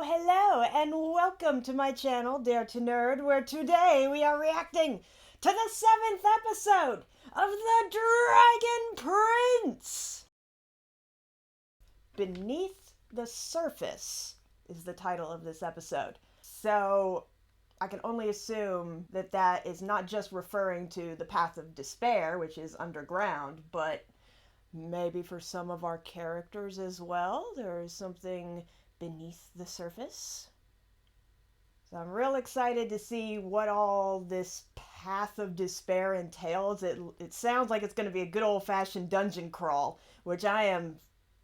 Hello, and welcome to my channel, Dare to Nerd, where today we are reacting to the 7th episode of The Dragon Prince! Beneath the Surface is the title of this episode. So, I can only assume that that is not just referring to the Path of Despair, which is underground, but maybe for some of our characters as well, there is something beneath the surface. So I'm real excited to see what all this Path of Despair entails. It sounds like it's going to be a good old-fashioned dungeon crawl, which I am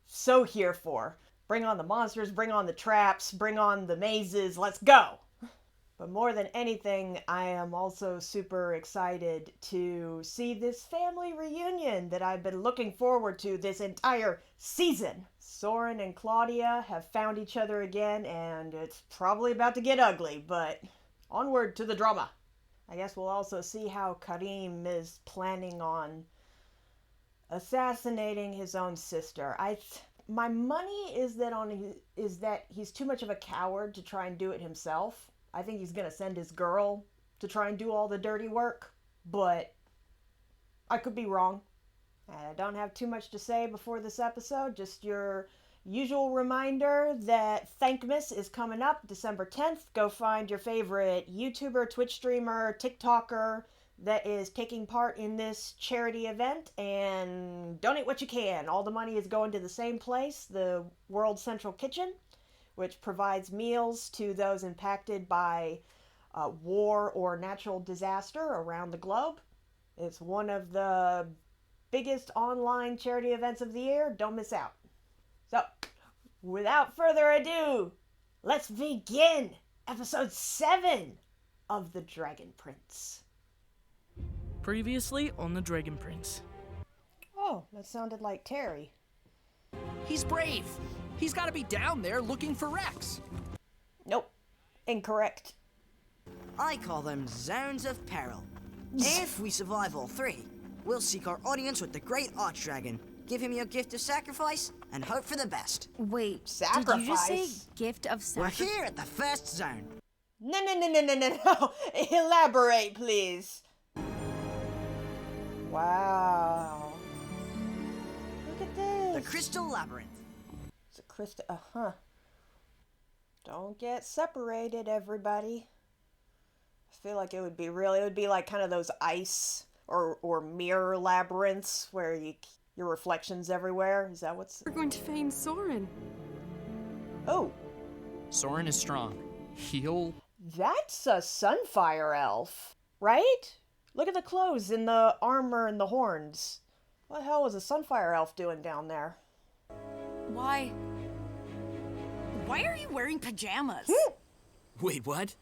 so here for. Bring on the monsters, bring on the traps, bring on the mazes, let's go! But more than anything, I am also super excited to see this family reunion that I've been looking forward to this entire season. Soren and Claudia have found each other again, and it's probably about to get ugly, but onward to the drama. I guess we'll also see how Karim is planning on assassinating his own sister. My money is that he's too much of a coward to try and do it himself. I think he's going to send his girl to try and do all the dirty work, but I could be wrong. And I don't have too much to say before this episode, just your usual reminder that Thankmas is coming up December 10th. Go find your favorite YouTuber, Twitch streamer, TikToker that is taking part in this charity event and donate what you can. All the money is going to the same place, the World Central Kitchen, which provides meals to those impacted by war or natural disaster around the globe. It's one of the biggest online charity events of the year. Don't miss out. So, without further ado, let's begin episode 7 of The Dragon Prince. Previously on The Dragon Prince. Oh, that sounded like Terry. He's brave. He's got to be down there looking for Rex. Nope. Incorrect. I call them zones of peril. If we survive all 3, we'll seek our audience with the great Archdragon, give him your gift of sacrifice, and hope for the best. Wait, Sacrifice? did you just say gift of We're sacrifice? here at the first zone. No. Elaborate, please. Wow. Look at this. The Crystal Labyrinth. It's a crystal. Don't get separated, everybody. I feel like it would be like kind of those ice or mirror labyrinths where your reflections everywhere. Is that what's... We're going to feign Soren. Oh, Soren is strong. He'll... that's a Sunfire elf, right? Look at the clothes and the armor and the horns. What the hell was a Sunfire elf doing down there? Why are you wearing pajamas? Wait, what?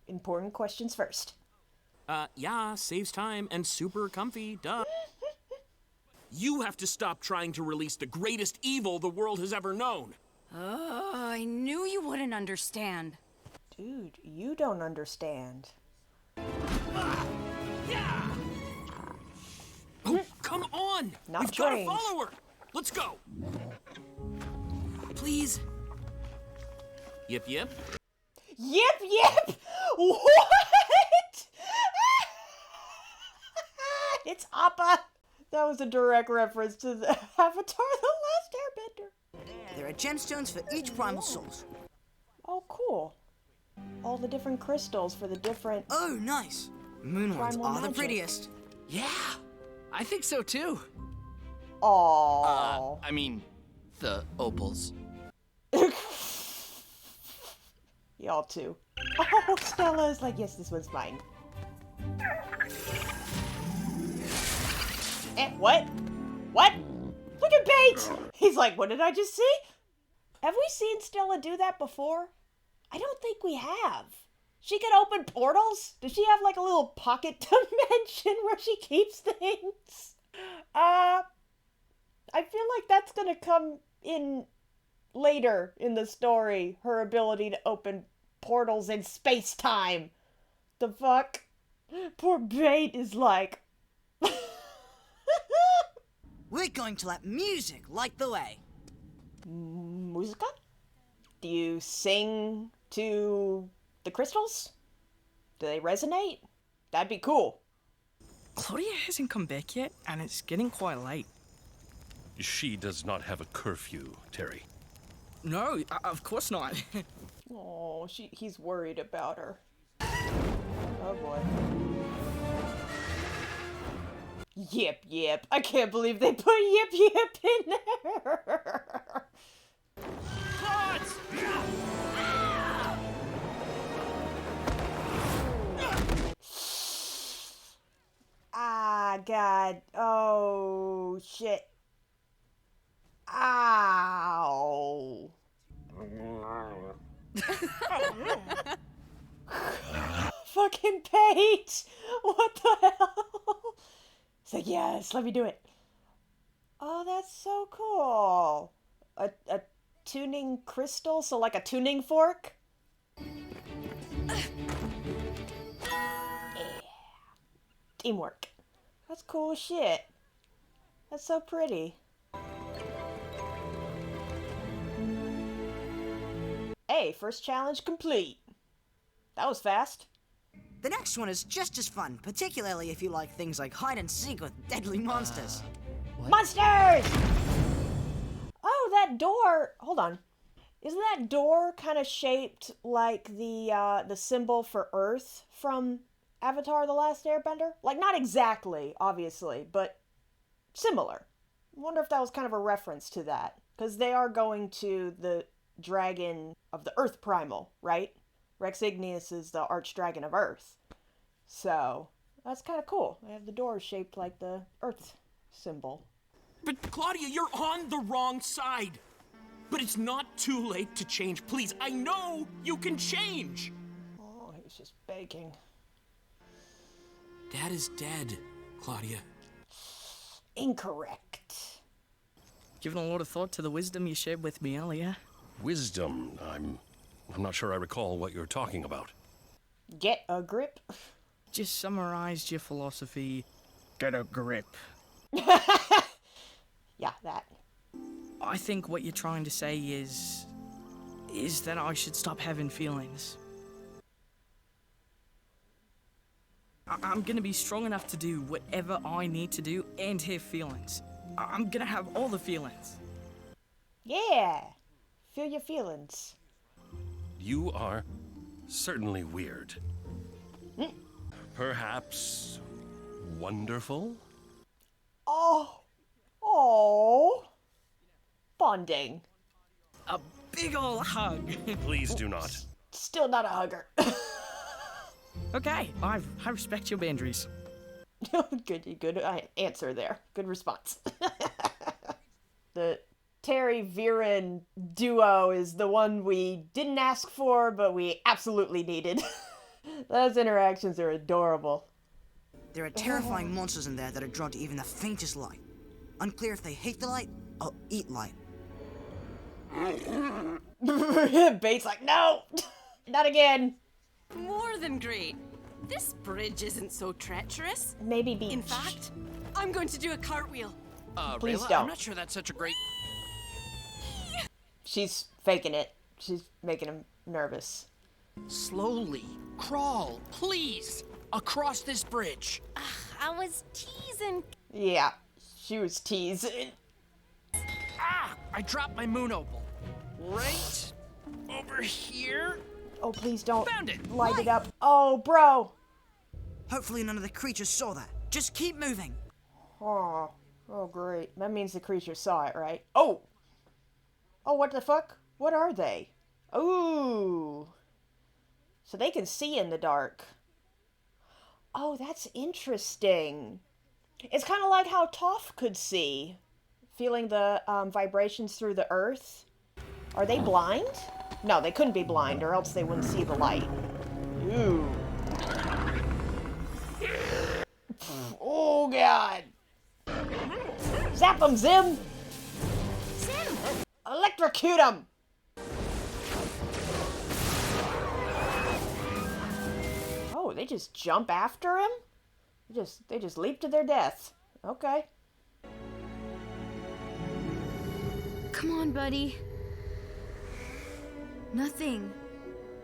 Important questions first. Yeah, saves time and super comfy, duh. You have to stop trying to release the greatest evil the world has ever known. Oh, I knew you wouldn't understand. Dude, you don't understand. Oh, come on! Not We've got to trained. follow her! Let's go! Please. Yip. Yip! What? It's Appa. That was a direct reference to the Avatar: The Last Airbender. There are gemstones for each primal source. Oh, cool. All the different crystals for the different... Oh, nice. Moon ones Primal are the magic. prettiest. Yeah, I think so too. Aww. I mean, the opals. Y'all too. Oh, Stella's like, yes, this one's mine. What? What? Look at Bates! He's like, what did I just see? Have we seen Stella do that before? I don't think we have. She can open portals? Does she have like a little pocket dimension where she keeps things? I feel like that's gonna come in later in the story, her ability to open portals in space-time. The fuck? Poor Bait is like... We're going to let music light the way. Musica? Do you sing to the crystals? Do they resonate? That'd be cool. Claudia hasn't come back yet, and it's getting quite late. She does not have a curfew, Terry. No, of course not. Oh, he's worried about her. Oh boy. Yip yip. I can't believe they put yip yip in there. Ah, God. Oh, shit. Ow. Fucking Paige! What the hell? It's like, yes, let me do it. Oh, that's so cool. A tuning crystal? So like a tuning fork? Yeah. Teamwork. That's cool as shit. That's so pretty. Hey, first challenge complete. That was fast. The next one is just as fun, particularly if you like things like hide and seek with deadly monsters. Monsters! Oh, that door. Hold on. Isn't that door kind of shaped like the symbol for Earth from Avatar: The Last Airbender? Like, not exactly, obviously, but similar. I wonder if that was kind of a reference to that. Because they are going to the dragon of the Earth Primal, right? Rex Igneous is the archdragon of Earth. So, that's kind of cool. They have the door shaped like the Earth symbol. But Claudia, you're on the wrong side. But it's not too late to change. Please, I know you can change. Oh, he's just begging. Dad is dead, Claudia. Incorrect. Given a lot of thought to the wisdom you shared with me earlier. Wisdom. I'm not sure I recall what you're talking about. Get a grip. Just summarized your philosophy. Get a grip. Yeah, that. I think what you're trying to say is that I should stop having feelings. I'm gonna be strong enough to do whatever I need to do and have feelings. I'm gonna have all the feelings. Yeah. Feel your feelings. You are certainly weird. Perhaps wonderful? Oh. Bonding. A big ol' hug. Please do not. Still not a hugger. Okay, I respect your boundaries. Good answer there. Good response. The Terry Viren duo is the one we didn't ask for, but we absolutely needed. Those interactions are adorable. There are terrifying monsters in there that are drawn to even the faintest light. Unclear if they hate the light or eat light. Bates like, no! Not again! More than great. This bridge isn't so treacherous. Maybe beach. In fact, I'm going to do a cartwheel. Please Rayla, don't. I'm not sure that's such a great... She's faking it. She's making him nervous. Slowly. Crawl, please. Across this bridge. I was teasing. Yeah, she was teasing. Ah! I dropped my moon opal. Right over here. Oh, please don't Found it. light it up. Oh, bro. Hopefully none of the creatures saw that. Just keep moving. Oh, great. That means the creature saw it, right? Oh, what the fuck? What are they? Ooh. So they can see in the dark. Oh, that's interesting. It's kind of like how Toph could see, feeling the vibrations through the earth. Are they blind? No, they couldn't be blind, or else they wouldn't see the light. Ooh. Oh, God. Zap him, Zim! Zim! Electrocute him! Oh, they just jump after him? They just leap to their death. Okay. Come on, buddy. Nothing.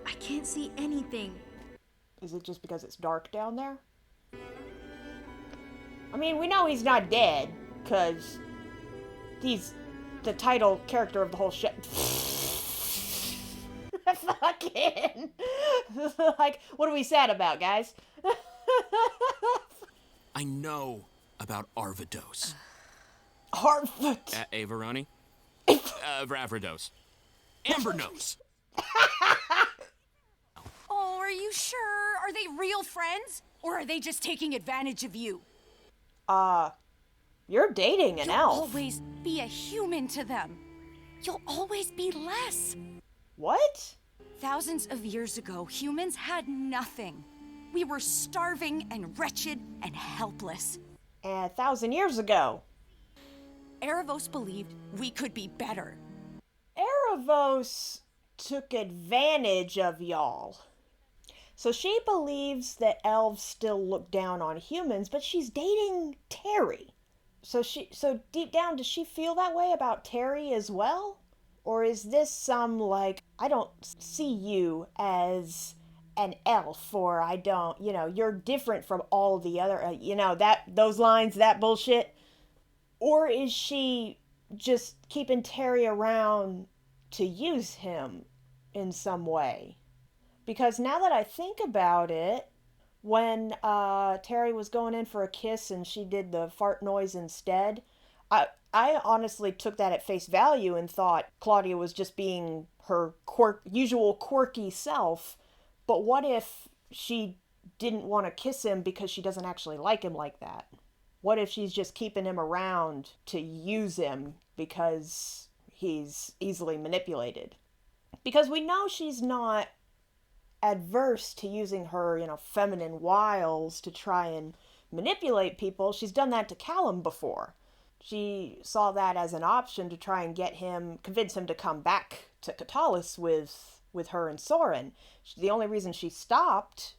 I can't see anything. Is it just because it's dark down there? I mean, we know he's not dead, because he's the title character of the whole show. Fucking. Like, what are we sad about, guys? I know about Arvados. Harvard. Ravrados. Amber knows. Oh, are you sure? Are they real friends? Or are they just taking advantage of you? You're dating an You'll elf. always be a human to them. You'll always be less. What? Thousands of years ago, humans had nothing. We were starving and wretched and helpless. 1,000 years ago. Erebos believed we could be better. Erebos took advantage of y'all. So she believes that elves still look down on humans, but she's dating Terry. So deep down, does she feel that way about Terry as well? Or is this some, like, I don't see you as an elf, or I don't, you're different from all the other, those lines, that bullshit? Or is she just keeping Terry around to use him in some way? Because now that I think about it, when Terry was going in for a kiss and she did the fart noise instead, I honestly took that at face value and thought Claudia was just being her usual quirky self. But what if she didn't want to kiss him because she doesn't actually like him like that? What if she's just keeping him around to use him because he's easily manipulated? Because we know she's not adverse to using her, feminine wiles to try and manipulate people. She's done that to Callum before. She saw that as an option to try and convince him to come back to Catalis with her and Soren. The only reason she stopped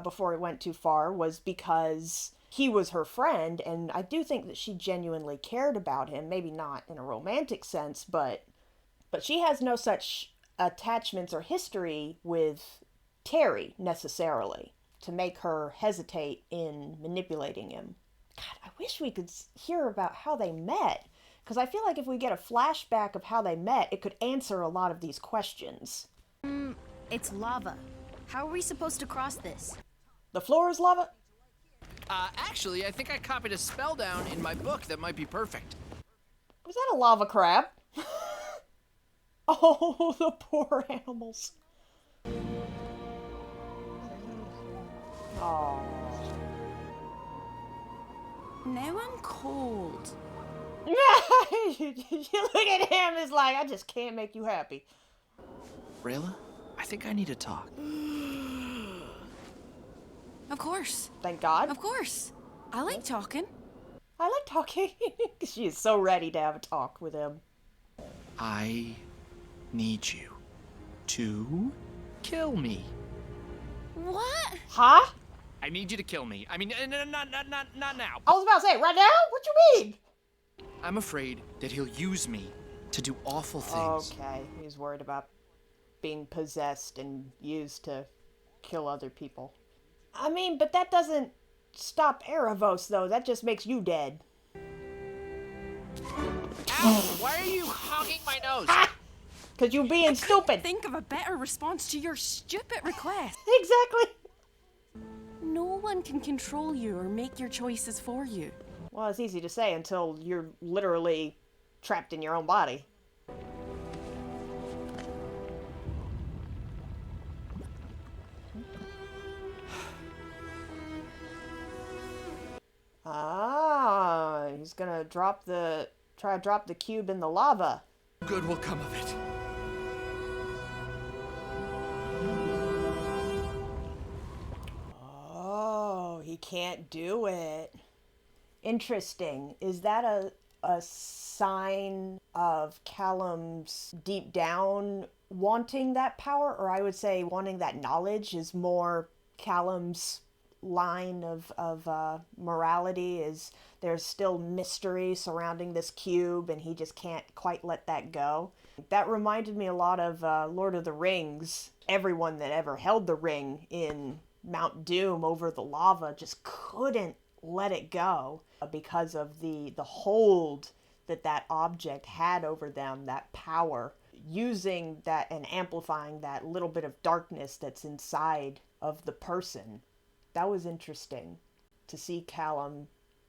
before it went too far was because he was her friend, and I do think that she genuinely cared about him. Maybe not in a romantic sense, but she has no such attachments or history with Terry necessarily to make her hesitate in manipulating him. God, I wish we could hear about how they met, because I feel like if we get a flashback of how they met, it could answer a lot of these questions. It's lava. How are we supposed to cross this? The floor is lava? Actually, I think I copied a spell down in my book that might be perfect. Was that a lava crab? Oh, the poor animals. Oh. Now I'm cold. You look at him, it's like, I just can't make you happy. Rayla, I think I need to talk. Of course. Thank God. Of course. I like talking. I like talking. She is so ready to have a talk with him. I need you to kill me. What? Huh? I need you to kill me. I mean, not now. I was about to say, right now? What you mean? I'm afraid that he'll use me to do awful things. Okay, he's worried about being possessed and used to kill other people. I mean, but that doesn't stop Erebos, though. That just makes you dead. Ow! Why are you hogging my nose? Because you being stupid. Think of a better response to your stupid request. Exactly. No one can control you or make your choices for you. Well, it's easy to say until you're literally trapped in your own body. Ah, he's gonna try to drop the cube in the lava. Good will come of it. Oh, he can't do it. Interesting. Is that a sign of Callum's deep down wanting that power? Or I would say wanting that knowledge is more Callum's line of morality is there's still mystery surrounding this cube and he just can't quite let that go. That reminded me a lot of Lord of the Rings. Everyone that ever held the ring in Mount Doom over the lava just couldn't let it go because of the hold that that object had over them, that power, using that and amplifying that little bit of darkness that's inside of the person. That was interesting to see Callum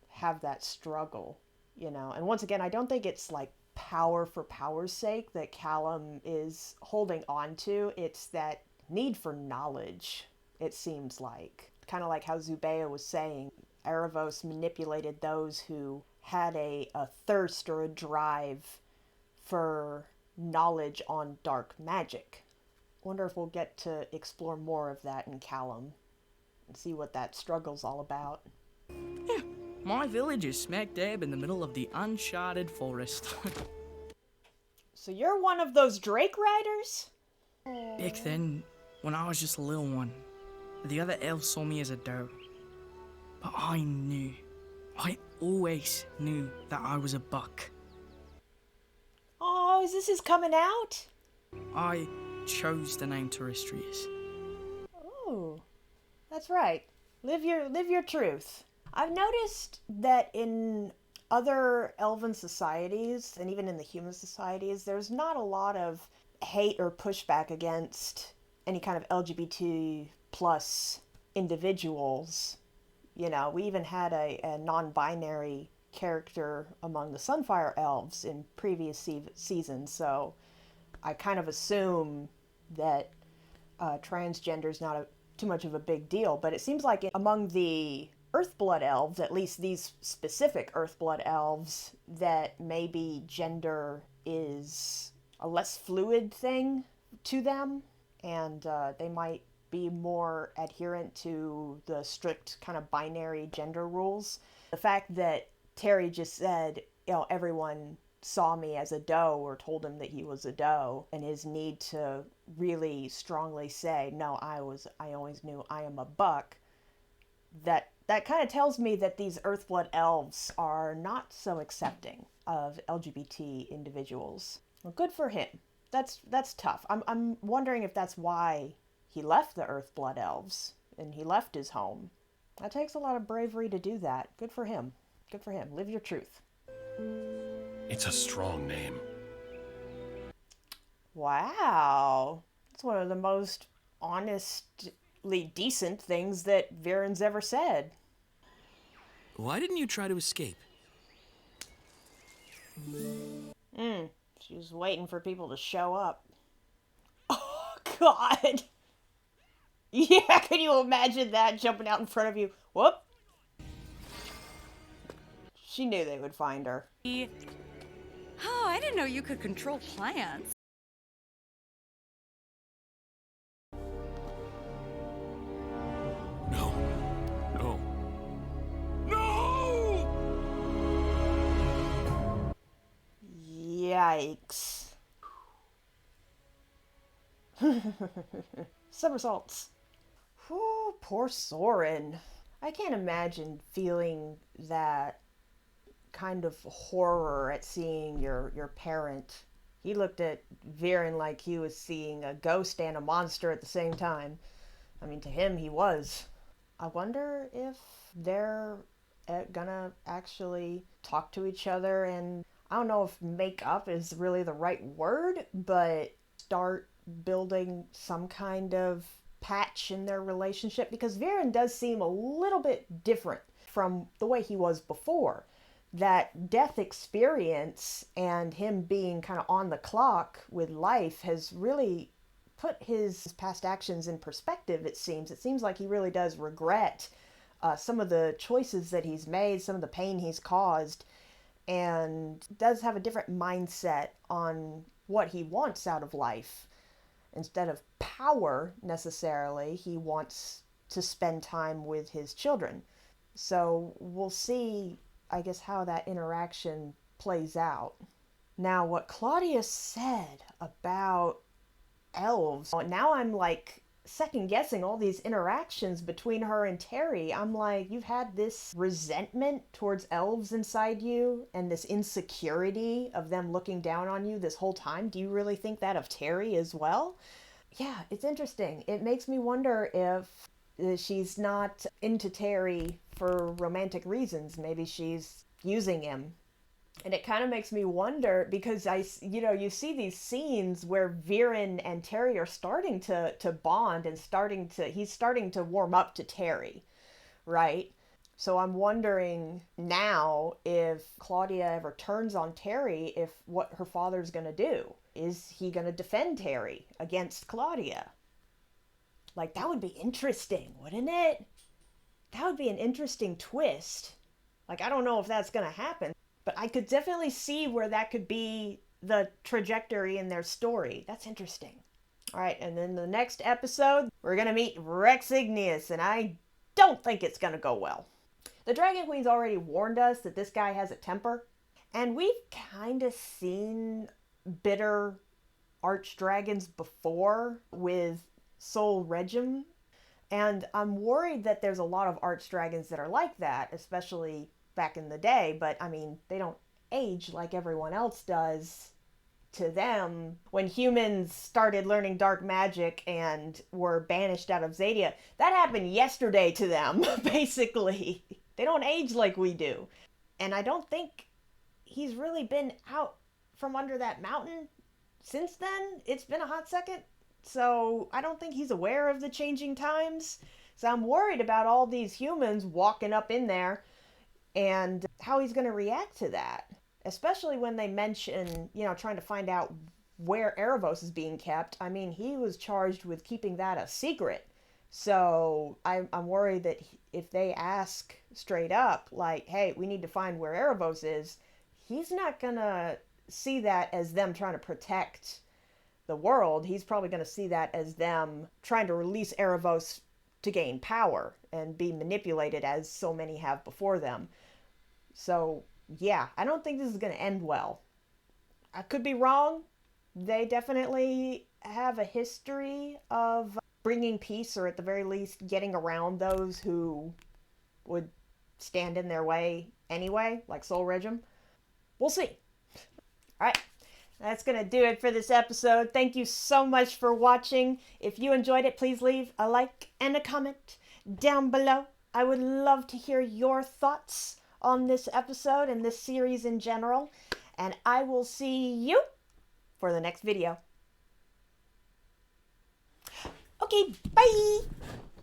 have that struggle, you know. And once again, I don't think it's like power for power's sake that Callum is holding on to. It's that need for knowledge, it seems like. Kind of like how Zubeia was saying, Erebos manipulated those who had a thirst or a drive for knowledge on dark magic. Wonder if we'll get to explore more of that in Callum and see what that struggle's all about. Yeah, my village is smack dab in the middle of the uncharted forest. So you're one of those Drake riders? Back then, when I was just a little one, the other elves saw me as a doe. But I always knew that I was a buck. Oh, is this his coming out? I chose the name Terrestrius. Oh, that's right. Live your truth. I've noticed that in other elven societies, and even in the human societies, there's not a lot of hate or pushback against any kind of LGBT plus individuals. You know, we even had a non-binary character among the Sunfire Elves in previous seasons, so I kind of assume that transgender is not too much of a big deal. But it seems like among the Earthblood Elves, at least these specific Earthblood Elves, that maybe gender is a less fluid thing to them, and they might be more adherent to the strict kind of binary gender rules. The fact that Terry just said, you know, everyone saw me as a doe or told him that he was a doe, and his need to really strongly say, no, I always knew I am a buck, that kind of tells me that these Earthblood Elves are not so accepting of LGBT individuals. Well, good for him. That's tough. I'm wondering if that's why he left the Earthblood Elves and he left his home. That takes a lot of bravery to do that. Good for him. Good for him. Live your truth. It's a strong name. Wow. That's one of the most honestly decent things that Viren's ever said. Why didn't you try to escape? She was waiting for people to show up. Oh, God. Yeah, can you imagine that jumping out in front of you? Whoop. She knew they would find her. Oh, I didn't know you could control plants. No. No. No! Yikes. Somersaults. Whew, poor Soren. I can't imagine feeling that kind of horror at seeing your parent. He looked at Viren like he was seeing a ghost and a monster at the same time. I mean, to him, he was. I wonder if they're gonna actually talk to each other, and I don't know if make up is really the right word, but start building some kind of patch in their relationship, because Viren does seem a little bit different from the way he was before. That death experience and him being kind of on the clock with life has really put his past actions in perspective, it seems. It seems like he really does regret some of the choices that he's made, some of the pain he's caused, and does have a different mindset on what he wants out of life. Instead of power, necessarily, he wants to spend time with his children. So we'll see, I guess, how that interaction plays out. Now, what Claudia said about elves, now I'm like second guessing all these interactions between her and Terry. I'm like, you've had this resentment towards elves inside you and this insecurity of them looking down on you this whole time. Do you really think that of Terry as well? Yeah, it's interesting. It makes me wonder if she's not into Terry for romantic reasons. Maybe she's using him. And it kind of makes me wonder because you see these scenes where Viren and Terry are starting to bond and he's starting to warm up to Terry, right? So I'm wondering now if Claudia ever turns on Terry, if what her father's going to do. Is he going to defend Terry against Claudia? Like, that would be interesting, wouldn't it? That would be an interesting twist. Like, I don't know if that's going to happen, but I could definitely see where that could be the trajectory in their story. That's interesting. All right, and then the next episode, we're going to meet Rex Igneous, and I don't think it's going to go well. The Dragon Queen's already warned us that this guy has a temper, and we've kind of seen bitter archdragons before with Sol Regem, and I'm worried that there's a lot of archdragons that are like that, especially back in the day, but I mean, they don't age like everyone else does. To them, when humans started learning dark magic and were banished out of Zadia, that happened yesterday to them, basically. They don't age like we do. And I don't think he's really been out from under that mountain since then. It's been a hot second. So I don't think he's aware of the changing times. So I'm worried about all these humans walking up in there and how he's going to react to that. Especially when they mention, trying to find out where Erebos is being kept. I mean, he was charged with keeping that a secret. So I'm worried that if they ask straight up, like, hey, we need to find where Erebos is, he's not going to see that as them trying to protect the world. He's probably going to see that as them trying to release Erebos to gain power and be manipulated as so many have before them. So, yeah, I don't think this is going to end well. I could be wrong. They definitely have a history of bringing peace, or at the very least getting around those who would stand in their way anyway, like Sol Regem. We'll see. All right, that's going to do it for this episode. Thank you so much for watching. If you enjoyed it, please leave a like and a comment down below. I would love to hear your thoughts on this episode and this series in general. And I will see you for the next video. Okay, bye!